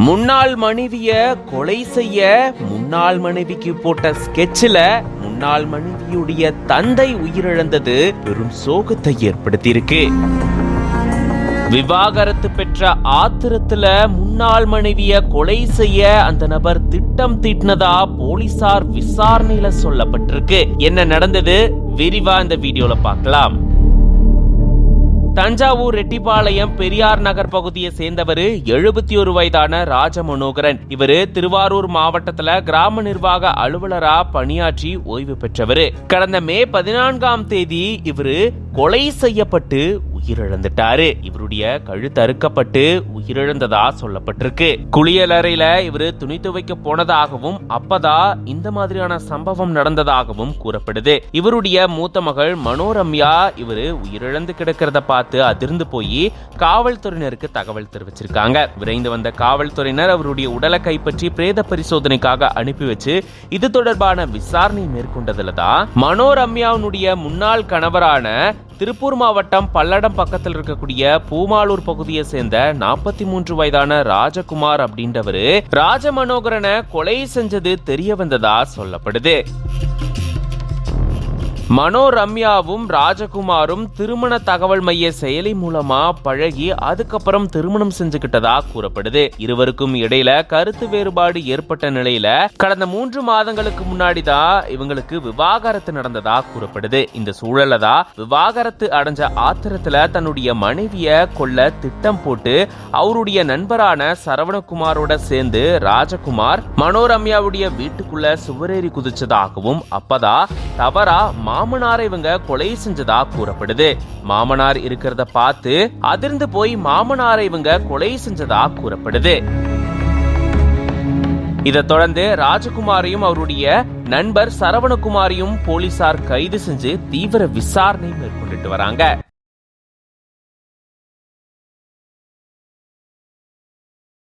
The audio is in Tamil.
முன்னாள் மனைவிய கொலை செய்ய முன்னாள் மனைவிக்கு போட்ட ஸ்கெட்சில் முன்னாள் மனைவியுடைய தந்தை உயிரிழந்தது பெரும் சோகத்தை ஏற்படுத்தியிருக்கு. விவாகரத்து பெற்ற ஆத்திரத்துல முன்னாள் மனைவிய கொலை செய்ய அந்த நபர் திட்டம் தீட்டினதா போலீசார் விசாரணையில சொல்லப்பட்டிருக்கு. என்ன நடந்தது விரிவா இந்த வீடியோல பார்க்கலாம். தஞ்சாவூர் ரெட்டிப்பாளையம் பெரியார் நகர் பகுதியை சேர்ந்தவர் 71 வயதான ராஜமனோகரன். இவரு திருவாரூர் மாவட்டத்துல கிராம நிர்வாக அலுவலரா பணியாற்றி ஓய்வு பெற்றவர். கடந்த மே 14ஆம் தேதி இவரு கொலை செய்யப்பட்டு உயிரிழந்துட்டாரு. இவருடைய கழுத்து அறுக்கப்பட்டு உயிரிழந்ததா சொல்லப்பட்டிருக்கு. குளியலறையில இவரு துணி துவைக்க போனதாகவும் அப்பதான் இந்த மாதிரியான சம்பவம் நடந்ததாகவும் கூறப்படுது. இவருடைய மூத்த மகள் மனோரம்யா இவரு உயிரிழந்து கிடக்கிறத பார்த்து அதிர்ந்து போய் காவல்துறையினருக்கு தகவல் தெரிவிச்சிருக்காங்க. விரைந்து வந்த காவல்துறையினர் அவருடைய உடலை கைப்பற்றி பிரேத பரிசோதனைக்காக அனுப்பி வச்சு இது தொடர்பான விசாரணை மேற்கொண்டதுலதான் மனோரம்யாவுடைய முன்னாள் கணவரான திருப்பூர் மாவட்டம் பல்லடம் பக்கத்தில் இருக்கக்கூடிய பூமாலூர் பகுதியை சேர்ந்த 43 வயதான ராஜகுமார் அப்படின்றவரு ராஜமனோகரனை கொலை செஞ்சது தெரிய வந்ததா சொல்லப்படுது. மனோரம்யாவும் ராஜகுமாரும் திருமண தகவல் மைய செயலி மூலமா பழகி அதுக்கப்புறம் திருமணம் செஞ்சுக்கிட்டதா கூறப்படுது. இருவருக்கும் இடையில கருத்து வேறுபாடு ஏற்பட்ட நிலையில கடந்த 3 மாதங்களுக்கு முன்னாடி தான் இவங்களுக்கு விவாகரத்து நடந்ததா கூறப்படுது. இந்த சூழல்ல தான் விவாகரத்து அடைஞ்ச ஆத்திரத்துல தன்னுடைய மனைவிய கொல்ல திட்டம் போட்டு அவருடைய நண்பரான சரவணகுமாரோட சேர்ந்து ராஜகுமார் மனோரம்யாவுடைய வீட்டுக்குள்ள சுவரேறி குதிச்சதாகவும் அப்பதான் தவறா மாமனாரை இவங்க கொலை செஞ்சதா கூறப்படுது. மாமனார் இருக்கிறத பார்த்து அதிர்ந்து போய் மாமனாரை இவங்க கொலை செஞ்சதா கூறப்படுது. இதை தொடர்ந்து ராஜகுமாரையும் அவருடைய நண்பர் சரவணகுமாரையும் போலீசார் கைது செஞ்சு தீவிர விசாரணை மேற்கொண்டுட்டு வராங்க.